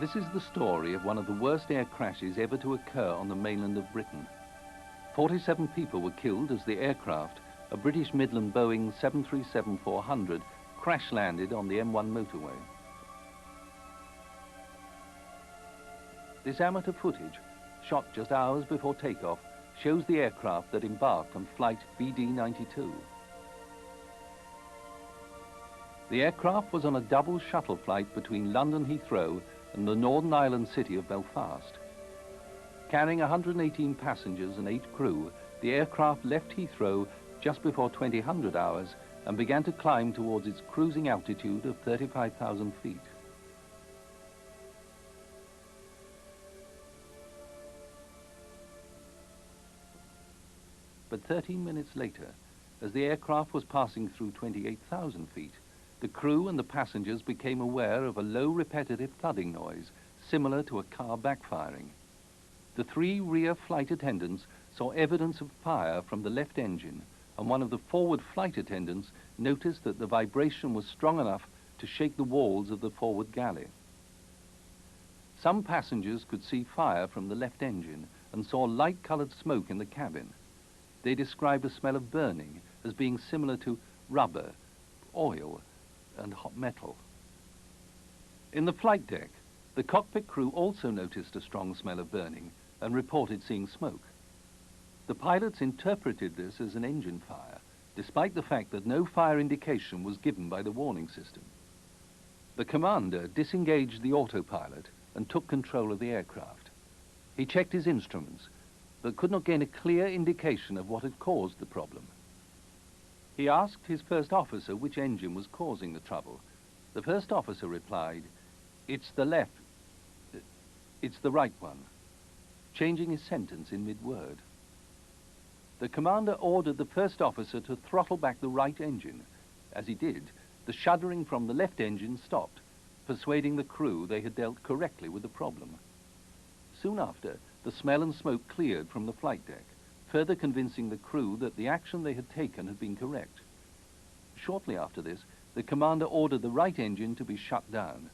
This is the story of one of the worst air crashes ever to occur on the mainland of Britain. 47 people were killed as the aircraft, a British Midland Boeing 737-400, crash-landed on the M1 motorway. This amateur footage, shot just hours before takeoff, shows the aircraft that embarked on flight BD-92. The aircraft was on a double shuttle flight between London Heathrow and the Northern Ireland city of Belfast. Carrying 118 passengers and 8 crew, the aircraft left Heathrow just before 2000 hours and began to climb towards its cruising altitude of 35,000 feet. But 13 minutes later, as the aircraft was passing through 28,000 feet, the crew and the passengers became aware of a low repetitive thudding noise, similar to a car backfiring. The 3 rear flight attendants saw evidence of fire from the left engine, and one of the forward flight attendants noticed that the vibration was strong enough to shake the walls of the forward galley. Some passengers could see fire from the left engine and saw light-colored smoke in the cabin. They described a smell of burning as being similar to rubber, oil, and hot metal. In the flight deck, the cockpit crew also noticed a strong smell of burning and reported seeing smoke. The pilots interpreted this as an engine fire, despite the fact that no fire indication was given by the warning system. The commander disengaged the autopilot and took control of the aircraft. He checked his instruments, but could not gain a clear indication of what had caused the problem. He asked his first officer which engine was causing the trouble. The first officer replied, "It's the left, it's the right one," changing his sentence in mid-word. The commander ordered the first officer to throttle back the right engine. As he did, the shuddering from the left engine stopped, persuading the crew they had dealt correctly with the problem. Soon after, the smell and smoke cleared from the flight deck, further convincing the crew that the action they had taken had been correct. Shortly after this, the commander ordered the right engine to be shut down.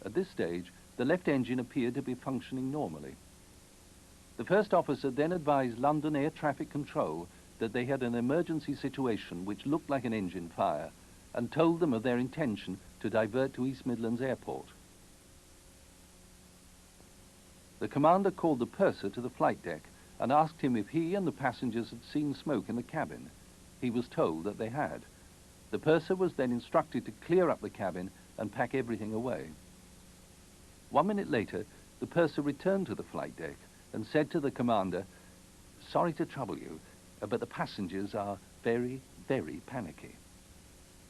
At this stage, the left engine appeared to be functioning normally. The first officer then advised London Air Traffic Control that they had an emergency situation which looked like an engine fire, and told them of their intention to divert to East Midlands Airport. The commander called the purser to the flight deck and asked him if he and the passengers had seen smoke in the cabin. He was told that they had. The purser was then instructed to clear up the cabin and pack everything away. 1 minute later, the purser returned to the flight deck and said to the commander, "Sorry to trouble you, but the passengers are very, very panicky."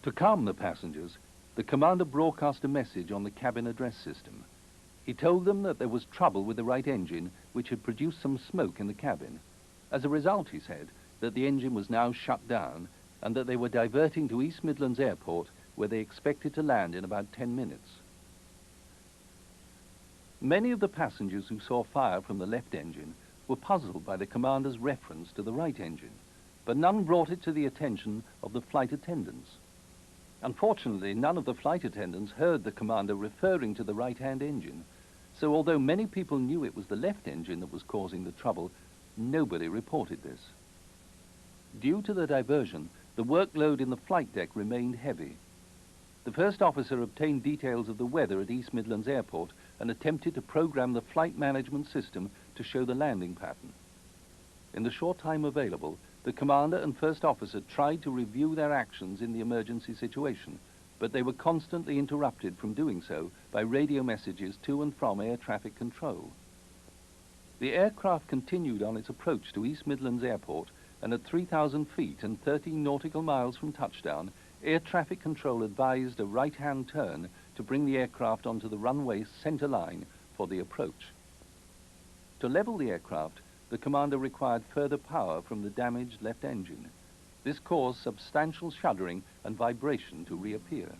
To calm the passengers, the commander broadcast a message on the cabin address system. He told them that there was trouble with the right engine, which had produced some smoke in the cabin. As a result, he said, that the engine was now shut down and that they were diverting to East Midlands Airport, where they expected to land in about 10 minutes. Many of the passengers who saw fire from the left engine were puzzled by the commander's reference to the right engine, but none brought it to the attention of the flight attendants. Unfortunately, none of the flight attendants heard the commander referring to the right-hand engine, so although many people knew it was the left engine that was causing the trouble, nobody reported this. Due to the diversion, the workload in the flight deck remained heavy. The first officer obtained details of the weather at East Midlands Airport and attempted to program the flight management system to show the landing pattern. In the short time available, the commander and first officer tried to review their actions in the emergency situation, but they were constantly interrupted from doing so by radio messages to and from air traffic control. The aircraft continued on its approach to East Midlands Airport, and at 3,000 feet and 13 nautical miles from touchdown, air traffic control advised a right-hand turn to bring the aircraft onto the runway center line for the approach. To level the aircraft, the commander required further power from the damaged left engine. This caused substantial shuddering and vibration to reappear.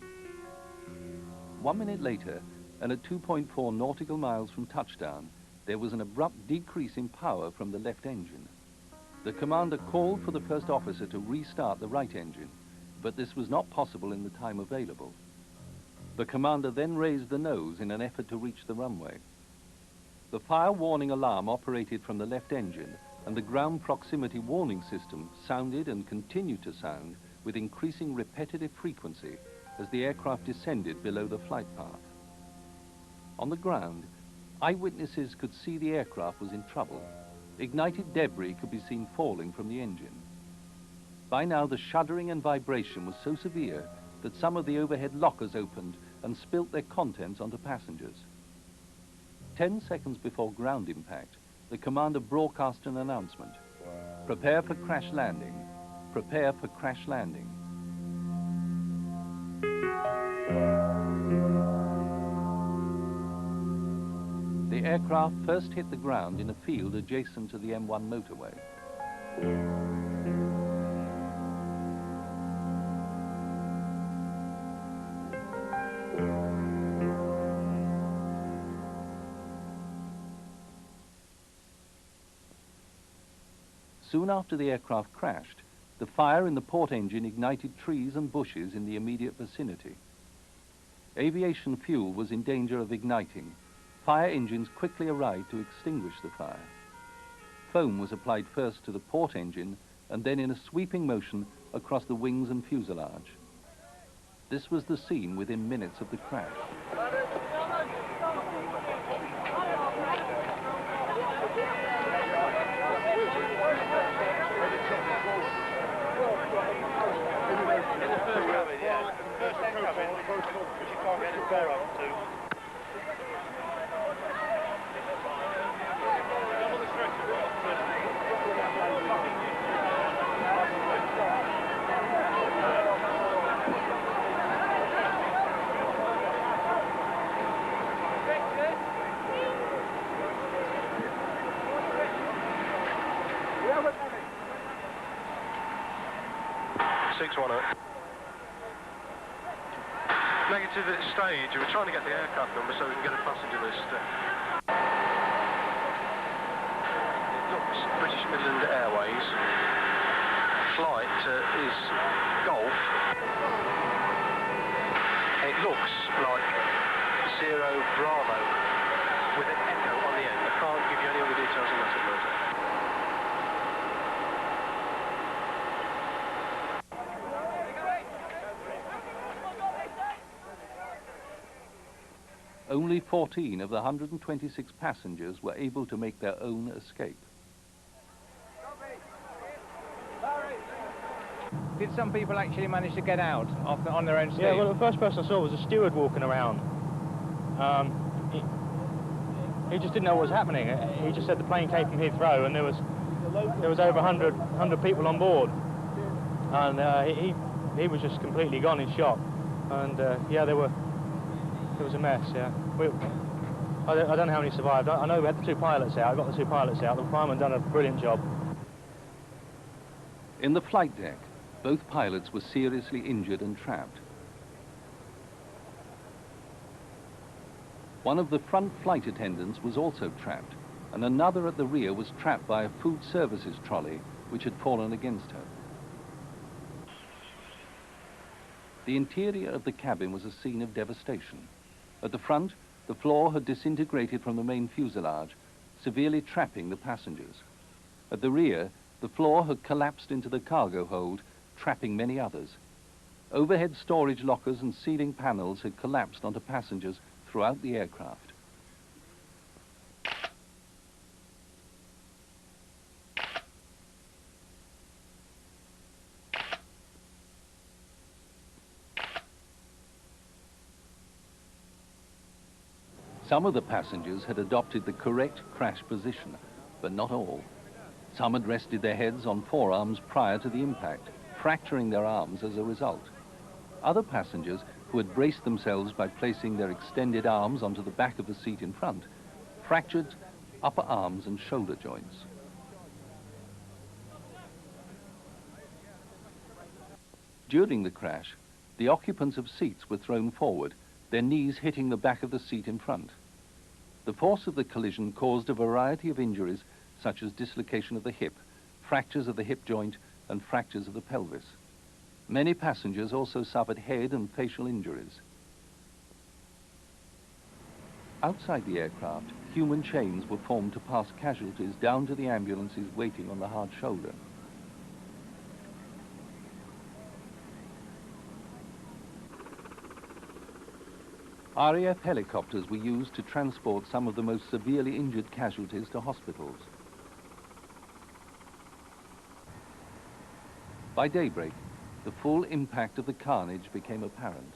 1 minute later, and at 2.4 nautical miles from touchdown, there was an abrupt decrease in power from the left engine. The commander called for the first officer to restart the right engine, but this was not possible in the time available. The commander then raised the nose in an effort to reach the runway. The fire warning alarm operated from the left engine, and the ground proximity warning system sounded and continued to sound with increasing repetitive frequency as the aircraft descended below the flight path. On the ground, eyewitnesses could see the aircraft was in trouble. Ignited debris could be seen falling from the engine. By now, the shuddering and vibration was so severe that some of the overhead lockers opened and spilt their contents onto passengers. 10 seconds before ground impact, the commander broadcast an announcement. Prepare for crash landing. Prepare for crash landing. The aircraft first hit the ground in a field adjacent to the M1 motorway. Soon after the aircraft crashed, the fire in the port engine ignited trees and bushes in the immediate vicinity. Aviation fuel was in danger of igniting. Fire engines quickly arrived to extinguish the fire. Foam was applied first to the port engine and then in a sweeping motion across the wings and fuselage. This was the scene within minutes of the crash. Negative at this stage. We're trying to get the aircraft number so we can get a passenger list. It looks British Midland Airways. Flight is Golf. It looks like Zero Bravo with an echo on the end. I can't give you any other details on that at the moment. Only 14 of the 126 passengers were able to make their own escape. Did some people actually manage to get out on their own steam? Yeah, well, the first person I saw was a steward walking around. He just didn't know what was happening. He just said the plane came from Heathrow and there was over 100 people on board. And he was just completely gone in shock. And yeah, it was a mess, yeah. I don't know how many survived. I know we had the two pilots out. I got the two pilots out. The fireman done a brilliant job. In the flight deck, both pilots were seriously injured and trapped. One of the front flight attendants was also trapped, and another at the rear was trapped by a food services trolley which had fallen against her. The interior of the cabin was a scene of devastation. At the front, the floor had disintegrated from the main fuselage, severely trapping the passengers. At the rear, the floor had collapsed into the cargo hold, trapping many others. Overhead storage lockers and ceiling panels had collapsed onto passengers throughout the aircraft. Some of the passengers had adopted the correct crash position, but not all. Some had rested their heads on forearms prior to the impact, fracturing their arms as a result. Other passengers who had braced themselves by placing their extended arms onto the back of the seat in front, fractured upper arms and shoulder joints. During the crash, the occupants of seats were thrown forward, their knees hitting the back of the seat in front. The force of the collision caused a variety of injuries such as dislocation of the hip, fractures of the hip joint, and fractures of the pelvis. Many passengers also suffered head and facial injuries. Outside the aircraft, human chains were formed to pass casualties down to the ambulances waiting on the hard shoulder. RAF helicopters were used to transport some of the most severely injured casualties to hospitals. By daybreak, the full impact of the carnage became apparent.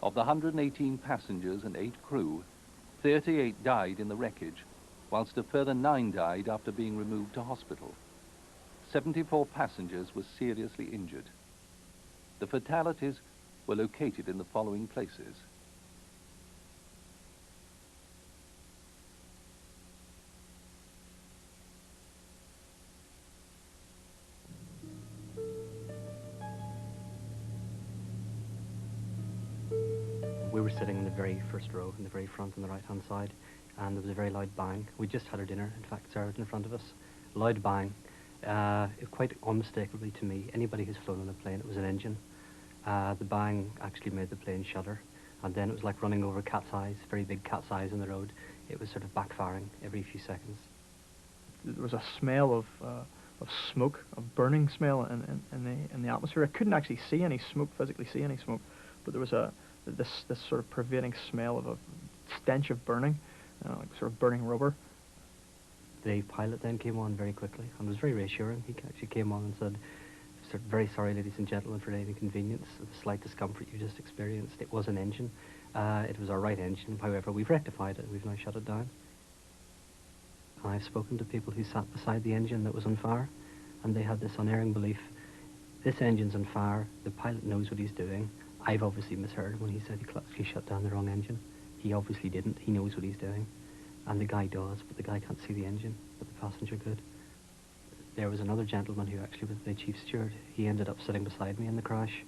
Of the 118 passengers and 8 crew, 38 died in the wreckage, whilst a further 9 died after being removed to hospital. 74 passengers were seriously injured. The fatalities were located in the following places. We were sitting in the very first row, in the very front on the right-hand side, and there was a very loud bang. We just had our dinner, in fact, served in front of us. Loud bang. Quite unmistakably to me, anybody who's flown on a plane, it was an engine. The bang actually made the plane shudder, and then it was like running over cat's eyes, very big cat's eyes on the road. It was sort of backfiring every few seconds. There was a smell of smoke, of burning smell in the atmosphere. I couldn't actually see any smoke, physically see any smoke, but there was this sort of pervading smell of a stench of burning, like sort of burning rubber. The pilot then came on very quickly and was very reassuring. He actually came on and said, "Very sorry, ladies and gentlemen, for any inconvenience, the slight discomfort you just experienced. It was an engine. It was our right engine. However, we've rectified it. We've now shut it down." And I've spoken to people who sat beside the engine that was on fire, and they had this unerring belief: this engine's on fire. The pilot knows what he's doing. I've obviously misheard when he said he shut down the wrong engine. He obviously didn't. He knows what he's doing. And the guy does, but the guy can't see the engine, but the passenger could. There was another gentleman who actually was the chief steward. He ended up sitting beside me in the crash,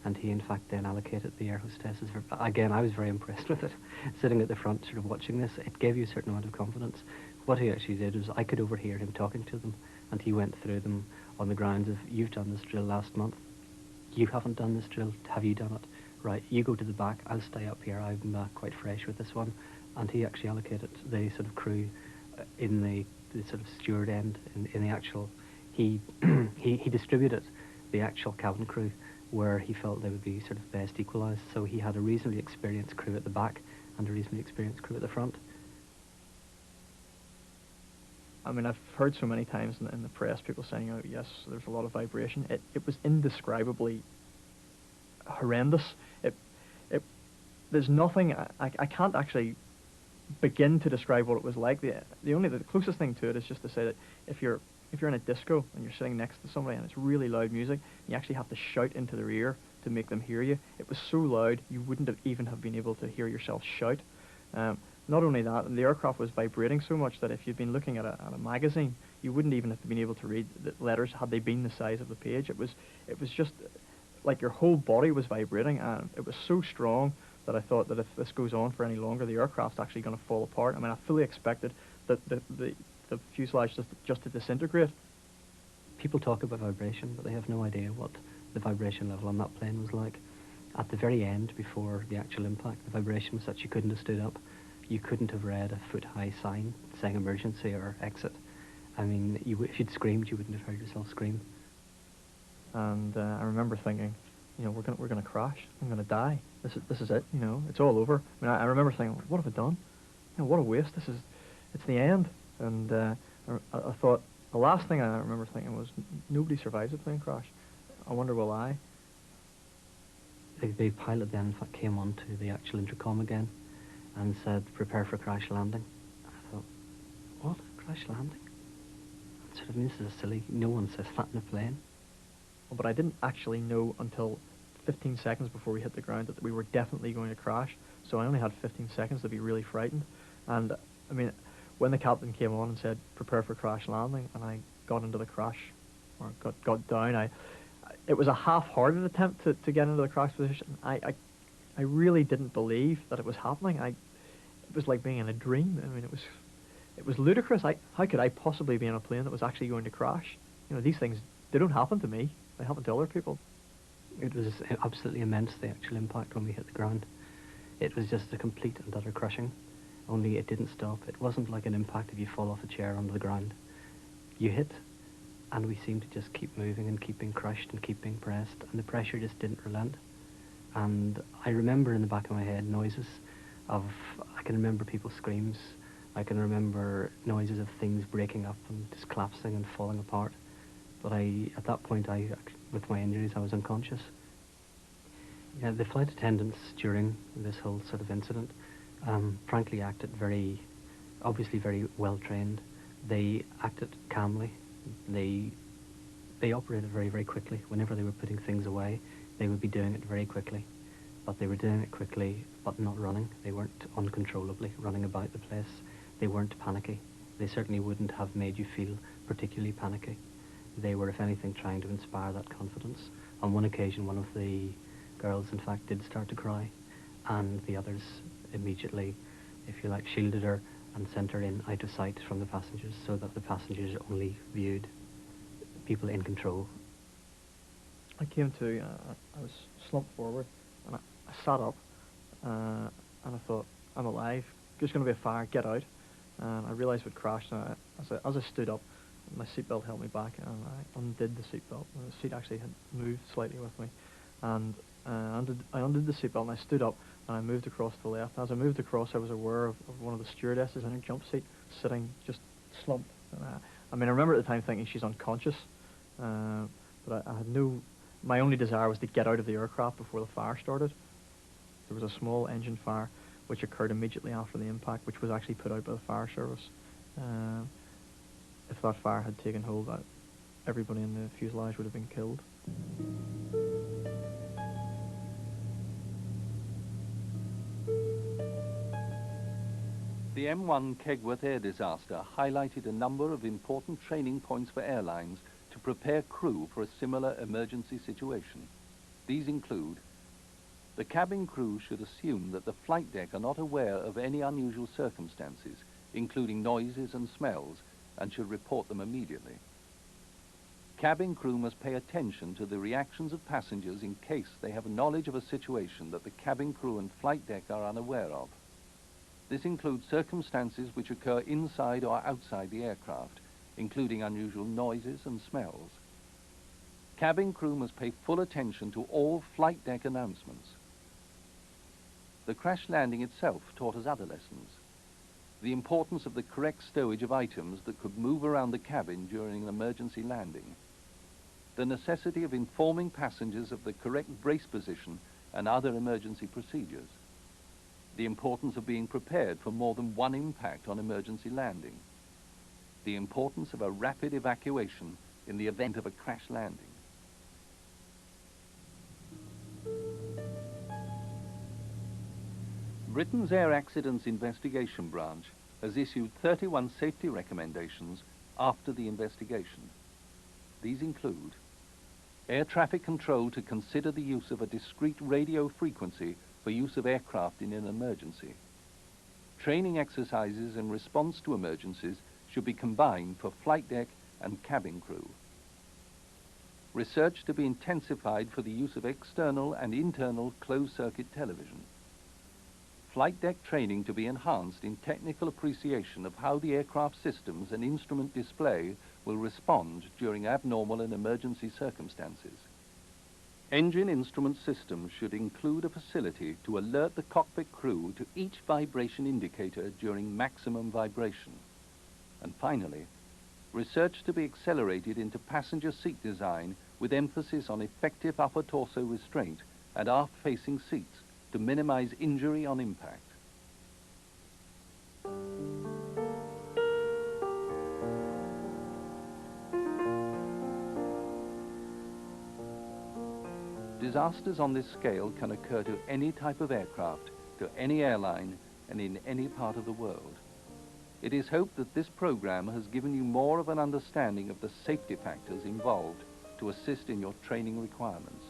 and he in fact then allocated the air hostesses. Again, I was very impressed with it. Sitting at the front, sort of watching this, it gave you a certain amount of confidence. What he actually did was I could overhear him talking to them, and he went through them on the grounds of, "You've done this drill last month. You haven't done this drill. Have you done it? Right, you go to the back. I'll stay up here. I'm quite fresh with this one." And he actually allocated the sort of crew in the sort of steward end, in the actual, he distributed the actual cabin crew where he felt they would be sort of best equalised. So he had a reasonably experienced crew at the back and a reasonably experienced crew at the front. I mean, I've heard so many times in the press people saying, "Oh, yes, there's a lot of vibration." It was indescribably horrendous. There's nothing, I can't actually begin to describe what it was like. The closest thing to it is just to say that if you're in a disco and you're sitting next to somebody and it's really loud music, you actually have to shout into their ear to make them hear you. It was so loud you wouldn't even have been able to hear yourself shout. Not only that, and the aircraft was vibrating so much that if you'd been looking at a magazine, you wouldn't even have been able to read the letters had they been the size of the page. It was just like your whole body was vibrating, and it was so strong that I thought that if this goes on for any longer, the aircraft's actually going to fall apart. I mean, I fully expected that the fuselage just to disintegrate. People talk about vibration, but they have no idea what the vibration level on that plane was like. At the very end, before the actual impact, the vibration was such you couldn't have stood up. You couldn't have read a foot-high sign saying emergency or exit. I mean, if you'd screamed, you wouldn't have heard yourself scream. And I remember thinking, you know, we're gonna crash. I'm gonna die. This is it. You know, it's all over. I mean, I remember thinking, what have I done? You know, what a waste. It's the end. And I thought the last thing I remember thinking was, nobody survives a plane crash. I wonder will I? The pilot then in fact came on to the actual intercom again and said, "Prepare for crash landing." I thought, what? Crash landing? That sort of means this is silly. No one says that in a plane. But I didn't actually know until 15 seconds before we hit the ground that we were definitely going to crash. So I only had 15 seconds to be really frightened. And I mean, when the captain came on and said, "Prepare for crash landing," and I got into the crash, or got down, it was a half-hearted attempt to get into the crash position. I really didn't believe that it was happening. It was like being in a dream. I mean, it it was ludicrous. How could I possibly be in a plane that was actually going to crash? You know, these things, they don't happen to me. They happen to other people. It was absolutely immense, the actual impact when we hit the ground. It was just a complete and utter crushing, only it didn't stop. It wasn't like an impact if you fall off a chair onto the ground. You hit, and we seemed to just keep moving and keep being crushed and keep being pressed, and the pressure just didn't relent. And I remember in the back of my head noises of, I can remember people's screams, I can remember noises of things breaking up and just collapsing and falling apart. But at that point, with my injuries, I was unconscious. Yeah, the flight attendants during this whole sort of incident, frankly, acted obviously very well trained. They acted calmly. They operated very, very quickly. Whenever they were putting things away, they would be doing it very quickly. But they were doing it quickly, but not running. They weren't uncontrollably running about the place. They weren't panicky. They certainly wouldn't have made you feel particularly panicky. They were, if anything, trying to inspire that confidence. On one occasion, one of the girls, in fact, did start to cry, and the others immediately, if you like, shielded her and sent her in out of sight from the passengers, so that the passengers only viewed people in control. I came to, I was slumped forward, and I sat up, and I thought, I'm alive, there's going to be a fire, get out. And I realised we'd crashed, and as I stood up, my seatbelt held me back, and I undid the seatbelt. The seat actually had moved slightly with me, and I undid the seatbelt, and I stood up, and I moved across to the left. As I moved across, I was aware of one of the stewardesses in her jump seat, sitting just slumped. I mean, I remember at the time thinking she's unconscious, but I had my only desire was to get out of the aircraft before the fire started. There was a small engine fire which occurred immediately after the impact, which was actually put out by the fire service. If that fire had taken hold, everybody in the fuselage would have been killed. The M1 Kegworth air disaster highlighted a number of important training points for airlines to prepare crew for a similar emergency situation. These include: the cabin crew should assume that the flight deck are not aware of any unusual circumstances, including noises and smells, and should report them immediately. Cabin crew must pay attention to the reactions of passengers in case they have knowledge of a situation that the cabin crew and flight deck are unaware of. This includes circumstances which occur inside or outside the aircraft, including unusual noises and smells. Cabin crew must pay full attention to all flight deck announcements. The crash landing itself taught us other lessons. The importance of the correct stowage of items that could move around the cabin during an emergency landing. The necessity of informing passengers of the correct brace position and other emergency procedures. The importance of being prepared for more than one impact on emergency landing. The importance of a rapid evacuation in the event of a crash landing. Britain's Air Accidents Investigation Branch has issued 31 safety recommendations after the investigation. These include: air traffic control to consider the use of a discrete radio frequency for use of aircraft in an emergency. Training exercises in response to emergencies should be combined for flight deck and cabin crew. Research to be intensified for the use of external and internal closed-circuit television. Flight deck training to be enhanced in technical appreciation of how the aircraft systems and instrument display will respond during abnormal and emergency circumstances. Engine instrument systems should include a facility to alert the cockpit crew to each vibration indicator during maximum vibration. And finally, research to be accelerated into passenger seat design with emphasis on effective upper torso restraint and aft-facing seats to minimize injury on impact. Disasters on this scale can occur to any type of aircraft, to any airline, and in any part of the world. It is hoped that this program has given you more of an understanding of the safety factors involved to assist in your training requirements.